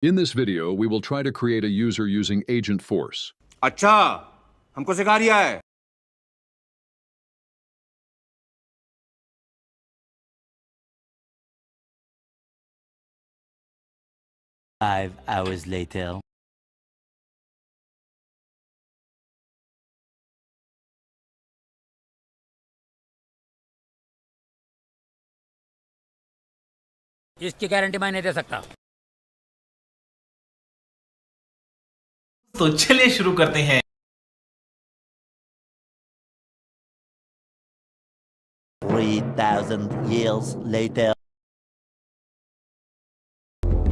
In this video, we will try to create a user using AgentForce. अच्छा, हमको सिखा रिया है। 5 hours later. इसकी गारंटी मैं नहीं दे सकता। तो चलिए शुरू करते हैं। 3,000 years later.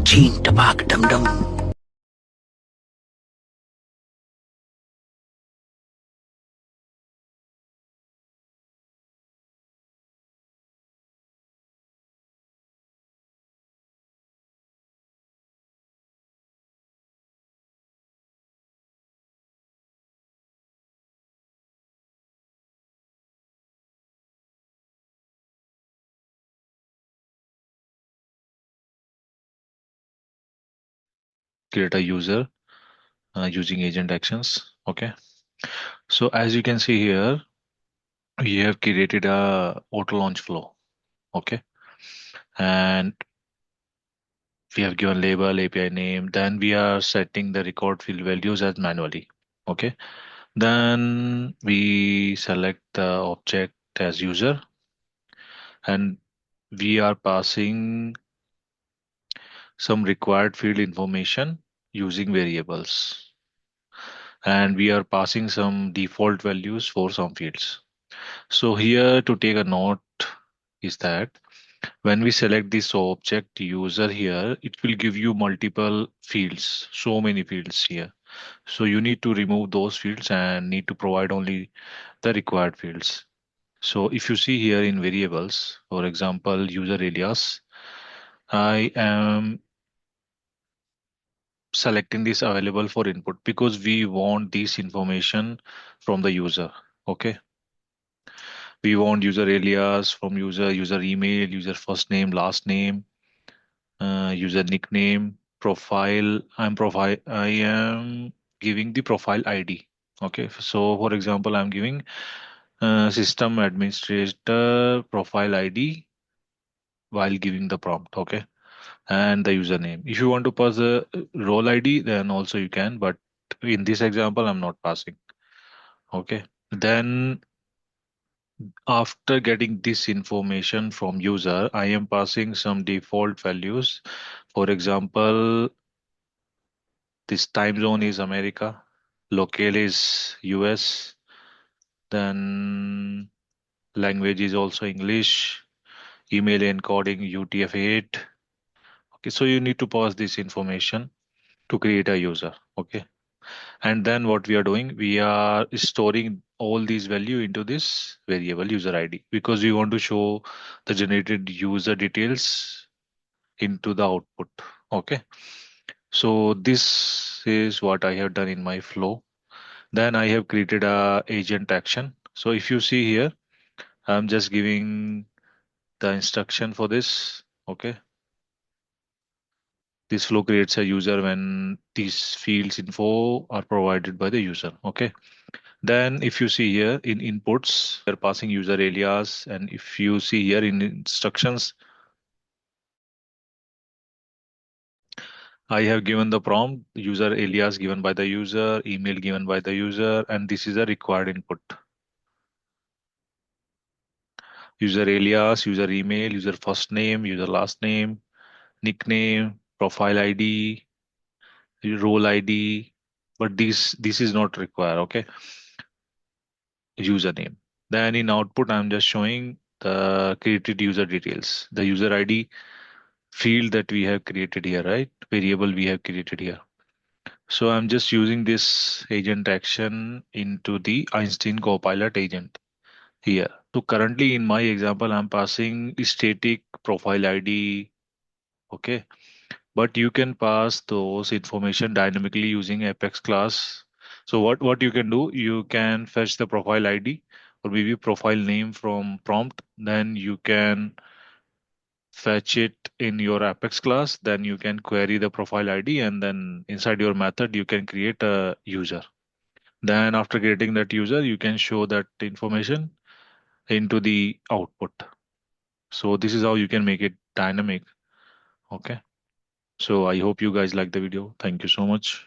चीन टपाक dumdum. Create a user using agent actions. Okay, so as you can see here, we have created a auto launch flow. Okay, and we have given label, API name, then we are setting the record field values as manually. Okay, then we select the object as user, and we are passing some required field information using variables, and we are passing some default values for some fields. So here to take a note is that when we select this object user here, it will give you multiple fields, so many fields here. So you need to remove those fields and need to provide only the required fields. So if you see here in variables, for example, user alias, I am selecting this available for input because we want this information from the user. Okay. We want user alias from user email, user first name, last name, user nickname, profile. I am giving the profile ID. Okay, so for example, I'm giving system administrator profile ID while giving the prompt. Okay, and the username. If you want to pass the role ID, then also you can. But in this example, I'm not passing. Okay, then after getting this information from user, I am passing some default values. For example, this time zone is America, locale is US, then language is also English, email encoding UTF-8. Okay, so you need to pass this information to create a user. Okay, and then what we are doing, we are storing all these value into this variable user ID because we want to show the generated user details into the output. Okay, so this is what I have done in my flow. Then I have created a agent action. So if you see here, I'm just giving the instruction for this. Okay, this flow creates a user when these fields info are provided by the user. Okay, then if you see here in inputs, they're passing user alias, and if you see here in instructions, I have given the prompt user alias given by the user, email given by the user, and this is a required input. User alias, user email, user first name, user last name, nickname, profile ID, role ID, but this is not required. Okay, username. Then in output, I'm just showing the created user details, the user ID field that we have created here, right? Variable we have created here. So I'm just using this agent action into the Einstein Copilot agent here. So currently in my example, I'm passing static profile ID. Okay, but you can pass those information dynamically using Apex class. So what you can do, you can fetch the profile ID or maybe profile name from prompt. Then you can fetch it in your Apex class, then you can query the profile ID, and then inside your method, you can create a user. Then after creating that user, you can show that information into the output. So this is how you can make it dynamic. Okay. So I hope you guys like the video. Thank you so much.